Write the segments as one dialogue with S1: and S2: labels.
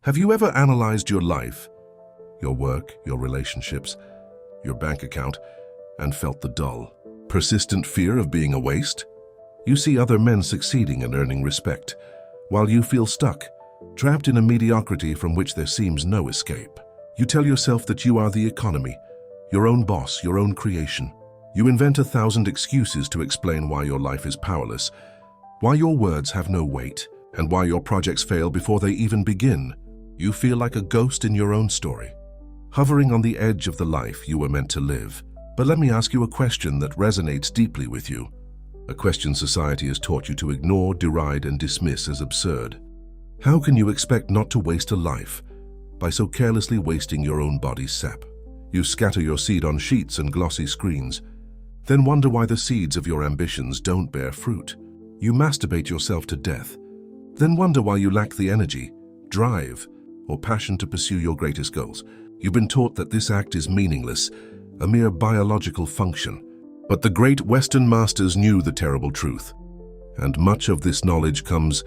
S1: Have you ever analyzed your life, your work, your relationships, your bank account, and felt the dull, persistent fear of being a waste? You see other men succeeding and earning respect, while you feel stuck, trapped in a mediocrity from which there seems no escape. You tell yourself that you are the economy, your own boss, your own creation. You invent 1,000 excuses to explain why your life is powerless, why your words have no weight, and why your projects fail before they even begin. You feel like a ghost in your own story, hovering on the edge of the life you were meant to live. But let me ask you a question that resonates deeply with you. A question society has taught you to ignore, deride, and dismiss as absurd. How can you expect not to waste a life by so carelessly wasting your own body's sap? You scatter your seed on sheets and glossy screens, then wonder why the seeds of your ambitions don't bear fruit. You masturbate yourself to death, then wonder why you lack the energy, drive, or passion to pursue your greatest goals. You've been taught that this act is meaningless, a mere biological function. But the great Western masters knew the terrible truth, and much of this knowledge comes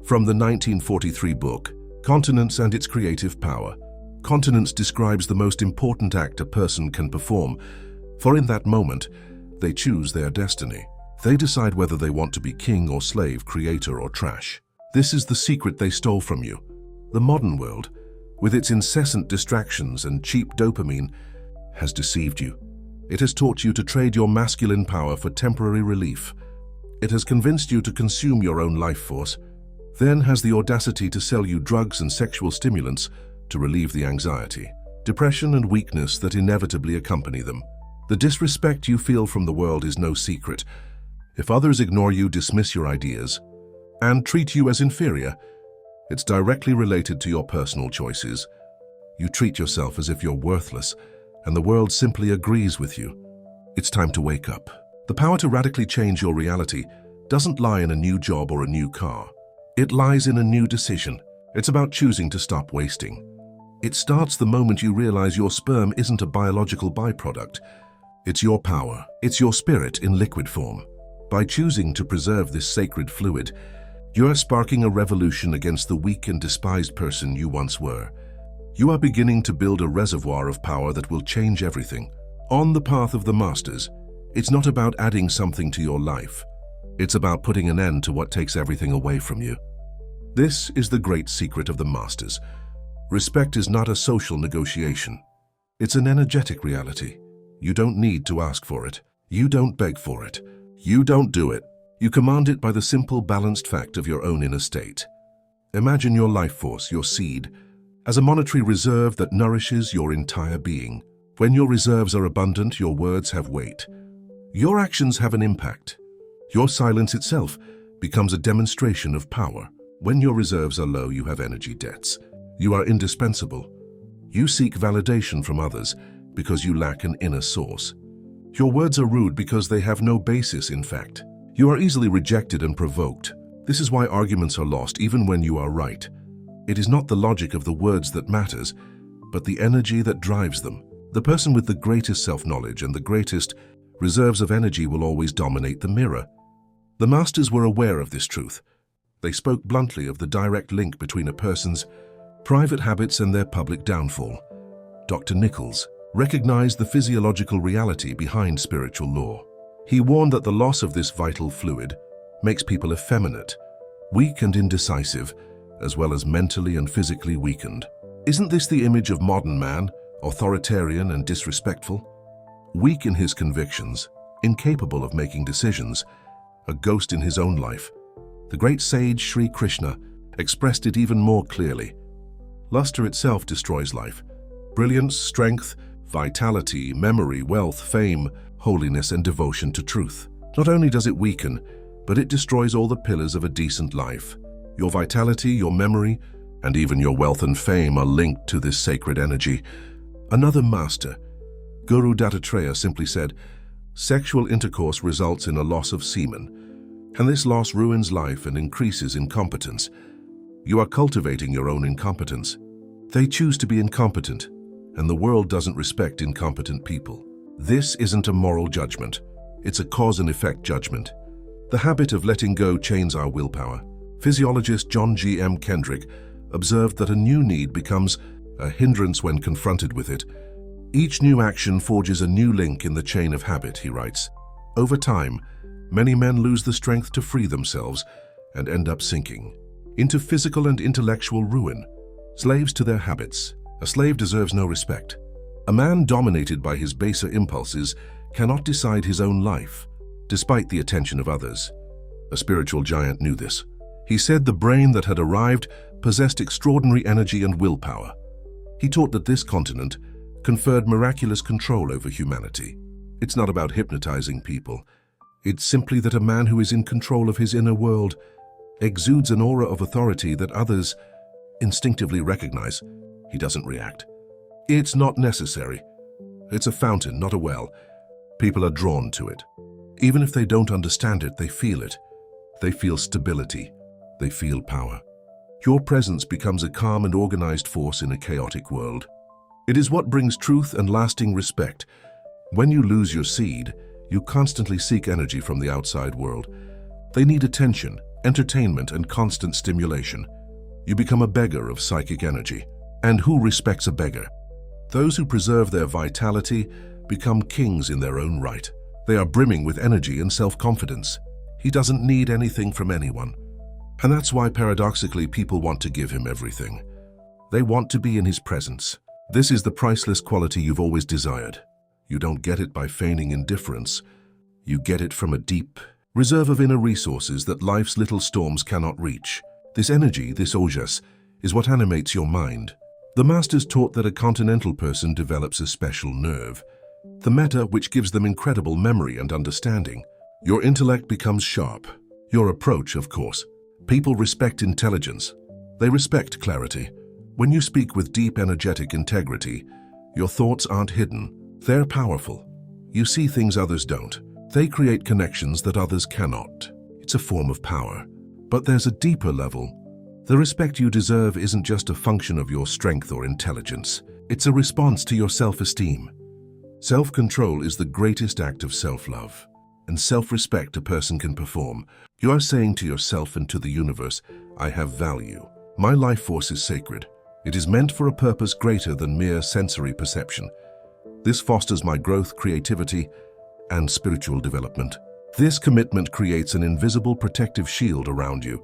S1: from the 1943 book, Continence and Its Creative Power. Continence describes the most important act a person can perform, for in that moment, they choose their destiny. They decide whether they want to be king or slave, creator or trash. This is the secret they stole from you. The modern world, with its incessant distractions and cheap dopamine, has deceived you. It has taught you to trade your masculine power for temporary relief. It has convinced you to consume your own life force, then has the audacity to sell you drugs and sexual stimulants to relieve the anxiety, depression and weakness that inevitably accompany them. The disrespect you feel from the world is no secret. If others ignore you, dismiss your ideas, and treat you as inferior, it's directly related to your personal choices. You treat yourself as if you're worthless, and the world simply agrees with you. It's time to wake up. The power to radically change your reality doesn't lie in a new job or a new car. It lies in a new decision. It's about choosing to stop wasting. It starts the moment you realize your sperm isn't a biological byproduct. It's your power. It's your spirit in liquid form. By choosing to preserve this sacred fluid, you're sparking a revolution against the weak and despised person you once were. You are beginning to build a reservoir of power that will change everything. On the path of the masters, it's not about adding something to your life. It's about putting an end to what takes everything away from you. This is the great secret of the masters. Respect is not a social negotiation. It's an energetic reality. You don't need to ask for it. You don't beg for it. You don't do it. You command it by the simple, balanced fact of your own inner state. Imagine your life force, your seed, as a monetary reserve that nourishes your entire being. When your reserves are abundant, your words have weight. Your actions have an impact. Your silence itself becomes a demonstration of power. When your reserves are low, you have energy debts. You are indispensable. You seek validation from others because you lack an inner source. Your words are rude because they have no basis in fact. You are easily rejected and provoked. This is why arguments are lost even when you are right. It is not the logic of the words that matters, but the energy that drives them. The person with the greatest self-knowledge and the greatest reserves of energy will always dominate the mirror. The masters were aware of this truth. They spoke bluntly of the direct link between a person's private habits and their public downfall. Dr. Nichols recognized the physiological reality behind spiritual law. He warned that the loss of this vital fluid makes people effeminate, weak and indecisive, as well as mentally and physically weakened. Isn't this the image of modern man, authoritarian and disrespectful? Weak in his convictions, incapable of making decisions, a ghost in his own life. The great sage Sri Krishna expressed it even more clearly. Luster itself destroys life. Brilliance, strength, vitality, memory, wealth, fame, holiness and devotion to truth. Not only does it weaken, but it destroys all the pillars of a decent life. Your vitality, your memory, and even your wealth and fame are linked to this sacred energy. Another master, Guru Dattatreya, simply said, "Sexual intercourse results in a loss of semen, and this loss ruins life and increases incompetence." You are cultivating your own incompetence. They choose to be incompetent, and the world doesn't respect incompetent people. This isn't a moral judgment. It's a cause and effect judgment. The habit of letting go chains our willpower. Physiologist John G. M. Kendrick observed that a new need becomes a hindrance when confronted with it. Each new action forges a new link in the chain of habit, he writes. Over time, many men lose the strength to free themselves and end up sinking into physical and intellectual ruin, slaves to their habits. A slave deserves no respect. A man dominated by his baser impulses cannot decide his own life, despite the attention of others. A spiritual giant knew this. He said the brain that had arrived possessed extraordinary energy and willpower. He taught that this continent conferred miraculous control over humanity. It's not about hypnotizing people. It's simply that a man who is in control of his inner world exudes an aura of authority that others instinctively recognize. He doesn't react. It's not necessary. It's a fountain, not a well. People are drawn to it. Even if they don't understand it, they feel it. They feel stability. They feel power. Your presence becomes a calm and organized force in a chaotic world. It is what brings truth and lasting respect. When you lose your seed, you constantly seek energy from the outside world. They need attention, entertainment, and constant stimulation. You become a beggar of psychic energy. And who respects a beggar? Those who preserve their vitality become kings in their own right. They are brimming with energy and self-confidence. He doesn't need anything from anyone. And that's why, paradoxically, people want to give him everything. They want to be in his presence. This is the priceless quality you've always desired. You don't get it by feigning indifference. You get it from a deep reserve of inner resources that life's little storms cannot reach. This energy, this ojas, is what animates your mind. The masters taught that a continental person develops a special nerve, the meta, which gives them incredible memory and understanding. Your intellect becomes sharp. Your approach, of course. People respect intelligence. They respect clarity. When you speak with deep energetic integrity, your thoughts aren't hidden. They're powerful. You see things others don't. They create connections that others cannot. It's a form of power. But there's a deeper level. The respect you deserve isn't just a function of your strength or intelligence. It's a response to your self-esteem. Self-control is the greatest act of self-love, and self-respect a person can perform. You are saying to yourself and to the universe, I have value. My life force is sacred. It is meant for a purpose greater than mere sensory perception. This fosters my growth, creativity, and spiritual development. This commitment creates an invisible protective shield around you.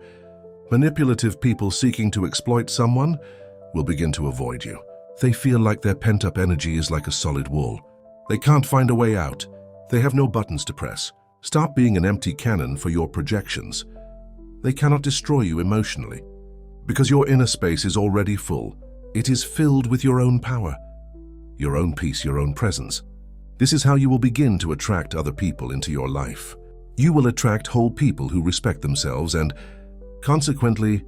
S1: Manipulative people seeking to exploit someone will begin to avoid you. They feel like their pent-up energy is like a solid wall. They can't find a way out. They have no buttons to press. Stop being an empty cannon for your projections. They cannot destroy you emotionally, because your inner space is already full. It is filled with your own power, your own peace, your own presence. This is how you will begin to attract other people into your life. You will attract whole people who respect themselves and, consequently,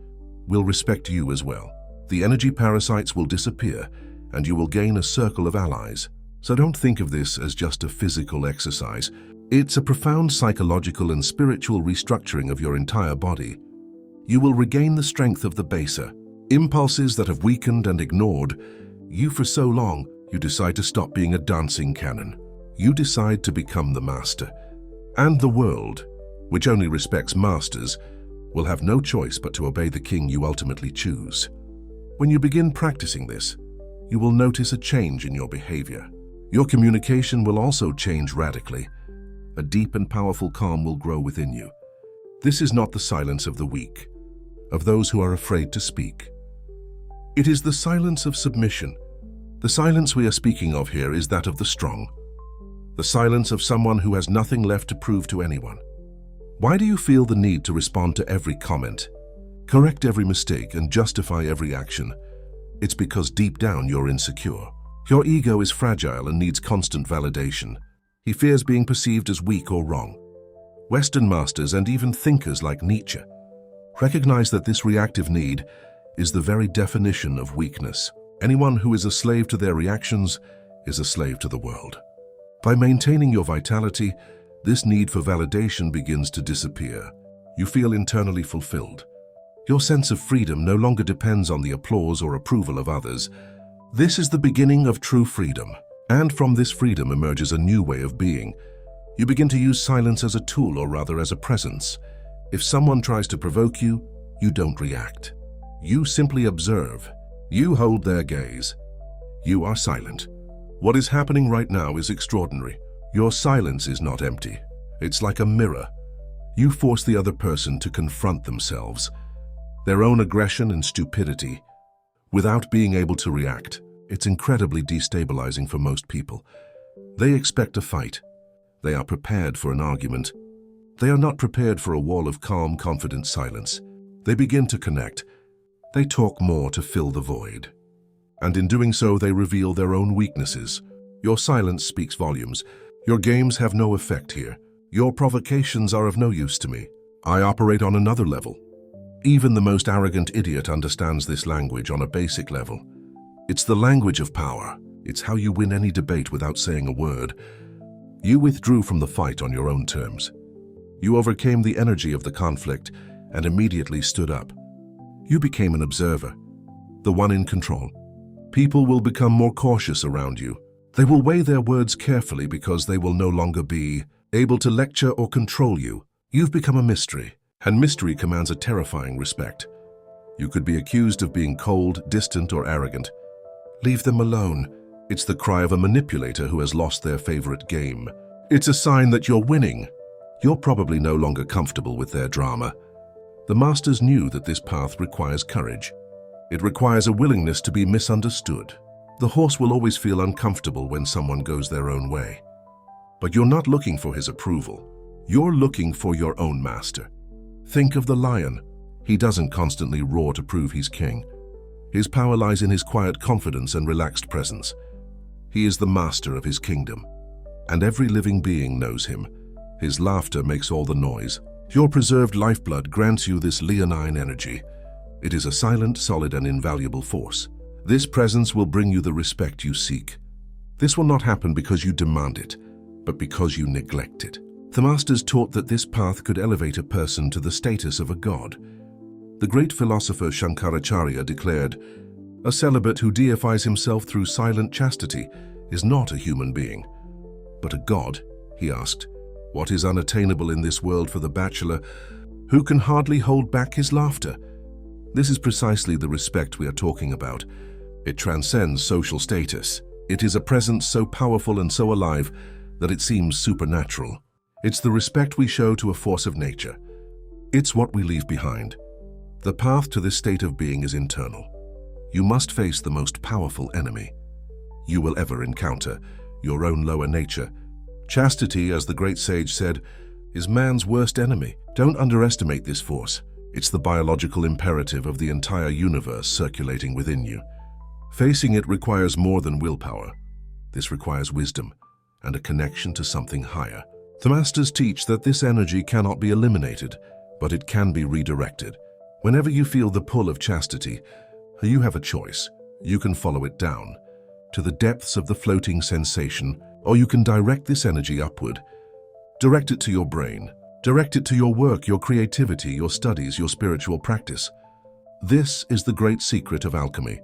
S1: will respect you as well. The energy parasites will disappear, and you will gain a circle of allies. So don't think of this as just a physical exercise. It's a profound psychological and spiritual restructuring of your entire body. You will regain the strength of the baser. Impulses that have weakened and ignored you for so long, you decide to stop being a dancing cannon. You decide to become the master. And the world, which only respects masters, will have no choice but to obey the king you ultimately choose. When you begin practicing this, you will notice a change in your behavior. Your communication will also change radically. A deep and powerful calm will grow within you. This is not the silence of the weak, of those who are afraid to speak. It is the silence of submission. The silence we are speaking of here is that of the strong. The silence of someone who has nothing left to prove to anyone. Why do you feel the need to respond to every comment, correct every mistake, and justify every action? It's because deep down you're insecure. Your ego is fragile and needs constant validation. He fears being perceived as weak or wrong. Western masters and even thinkers like Nietzsche recognize that this reactive need is the very definition of weakness. Anyone who is a slave to their reactions is a slave to the world. By maintaining your vitality, this need for validation begins to disappear. You feel internally fulfilled. Your sense of freedom no longer depends on the applause or approval of others. This is the beginning of true freedom. And from this freedom emerges a new way of being. You begin to use silence as a tool, or rather as a presence. If someone tries to provoke you, you don't react. You simply observe. You hold their gaze. You are silent. What is happening right now is extraordinary. Your silence is not empty. It's like a mirror. You force the other person to confront themselves, their own aggression and stupidity, without being able to react. It's incredibly destabilizing for most people. They expect a fight. They are prepared for an argument. They are not prepared for a wall of calm, confident silence. They begin to connect. They talk more to fill the void. And in doing so, they reveal their own weaknesses. Your silence speaks volumes. Your games have no effect here. Your provocations are of no use to me. I operate on another level. Even the most arrogant idiot understands this language on a basic level. It's the language of power. It's how you win any debate without saying a word. You withdrew from the fight on your own terms. You overcame the energy of the conflict and immediately stood up. You became an observer, the one in control. People will become more cautious around you. They will weigh their words carefully because they will no longer be able to lecture or control you. You've become a mystery, and mystery commands a terrifying respect. You could be accused of being cold, distant, or arrogant. Leave them alone. It's the cry of a manipulator who has lost their favorite game. It's a sign that you're winning. You're probably no longer comfortable with their drama. The masters knew that this path requires courage. It requires a willingness to be misunderstood. The horse will always feel uncomfortable when someone goes their own way. But you're not looking for his approval. You're looking for your own master. Think of the lion. He doesn't constantly roar to prove he's king. His power lies in his quiet confidence and relaxed presence. He is the master of his kingdom, and every living being knows him. His laughter makes all the noise. Your preserved lifeblood grants you this leonine energy. It is a silent, solid, and invaluable force. This presence will bring you the respect you seek. This will not happen because you demand it, but because you neglect it. The masters taught that this path could elevate a person to the status of a god. The great philosopher Shankaracharya declared, "A celibate who deifies himself through silent chastity is not a human being, but a god." He asked, "What is unattainable in this world for the bachelor who can hardly hold back his laughter?" This is precisely the respect we are talking about. It transcends social status. It is a presence so powerful and so alive that it seems supernatural. It's the respect we show to a force of nature. It's what we leave behind. The path to this state of being is internal. You must face the most powerful enemy you will ever encounter, your own lower nature. Chastity, as the great sage said, is man's worst enemy. Don't underestimate this force. It's the biological imperative of the entire universe circulating within you. Facing it requires more than willpower. This requires wisdom and a connection to something higher. The masters teach that this energy cannot be eliminated, but it can be redirected. Whenever you feel the pull of chastity, you have a choice. You can follow it down to the depths of the floating sensation, or you can direct this energy upward. Direct it to your brain. Direct it to your work, your creativity, your studies, your spiritual practice. This is the great secret of alchemy.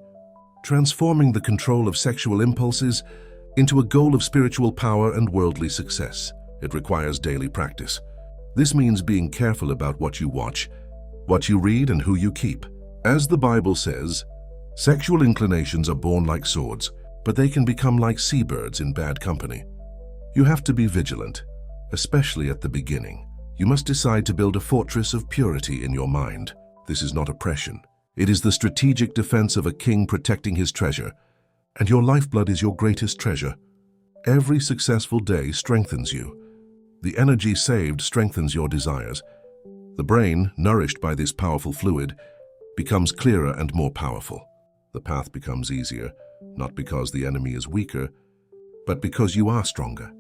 S1: Transforming the control of sexual impulses into a goal of spiritual power and worldly success. It requires daily practice. This means being careful about what you watch, what you read, and who you keep. As the Bible says, sexual inclinations are born like swords, but they can become like seabirds in bad company. You have to be vigilant, especially at the beginning. You must decide to build a fortress of purity in your mind. This is not oppression. It is the strategic defense of a king protecting his treasure, and your lifeblood is your greatest treasure. Every successful day strengthens you. The energy saved strengthens your desires. The brain, nourished by this powerful fluid, becomes clearer and more powerful. The path becomes easier, not because the enemy is weaker, but because you are stronger.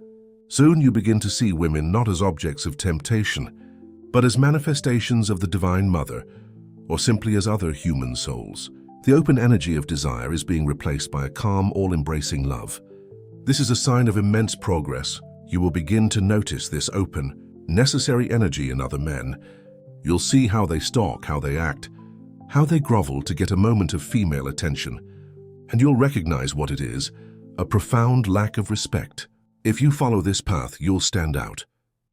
S1: Soon you begin to see women not as objects of temptation, but as manifestations of the Divine Mother, or simply as other human souls. The open energy of desire is being replaced by a calm, all-embracing love. This is a sign of immense progress. You will begin to notice this open, necessary energy in other men. You'll see how they stalk, how they act, how they grovel to get a moment of female attention. And you'll recognize what it is, a profound lack of respect. If you follow this path, you'll stand out.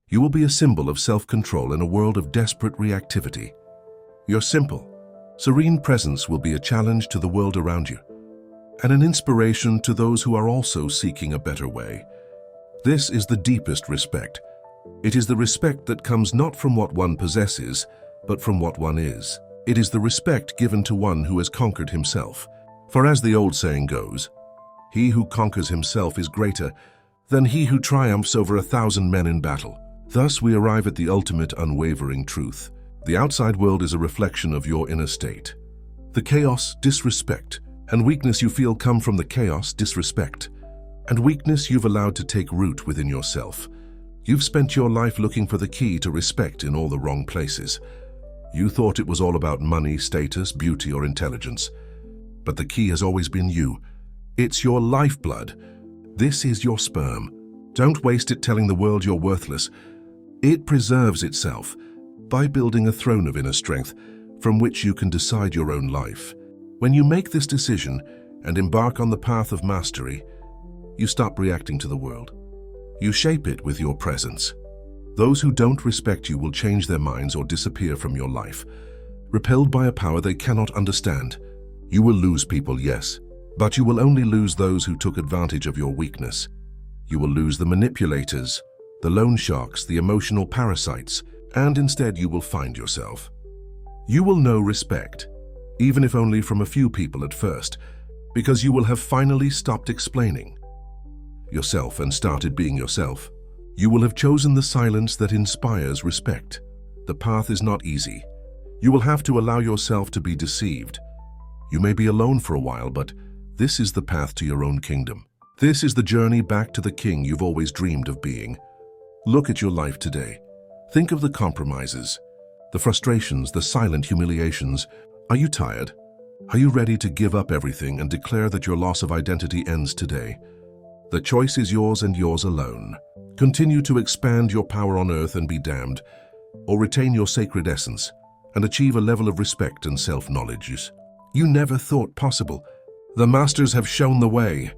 S1: You will be a symbol of self-control in a world of desperate reactivity. You're simple, Serene presence will be a challenge to the world around you, and an inspiration to those who are also seeking a better way. This is the deepest respect. It is the respect that comes not from what one possesses, but from what one is. It is the respect given to one who has conquered himself. For as the old saying goes, he who conquers himself is greater than he who triumphs over 1,000 men in battle. Thus we arrive at the ultimate unwavering truth. The outside world is a reflection of your inner state. The chaos, disrespect, and weakness you feel come from the chaos, disrespect, and weakness you've allowed to take root within yourself. You've spent your life looking for the key to respect in all the wrong places. You thought it was all about money, status, beauty, or intelligence. But the key has always been you. It's your lifeblood. This is your sperm. Don't waste it telling the world you're worthless. It preserves itself by building a throne of inner strength from which you can decide your own life. When you make this decision and embark on the path of mastery, you stop reacting to the world. You shape it with your presence. Those who don't respect you will change their minds or disappear from your life, repelled by a power they cannot understand. You will lose people, yes, but you will only lose those who took advantage of your weakness. You will lose the manipulators, the loan sharks, the emotional parasites, and instead you will find yourself. You will know respect, even if only from a few people at first, because you will have finally stopped explaining yourself and started being yourself. You will have chosen the silence that inspires respect. The path is not easy. You will have to allow yourself to be deceived. You may be alone for a while, but this is the path to your own kingdom. This is the journey back to the king you've always dreamed of being. Look at your life today. Think of the compromises, the frustrations, the silent humiliations. Are you tired? Are you ready to give up everything and declare that your loss of identity ends today? The choice is yours and yours alone. Continue to expand your power on earth and be damned, or retain your sacred essence and achieve a level of respect and self-knowledge you never thought possible. The masters have shown the way.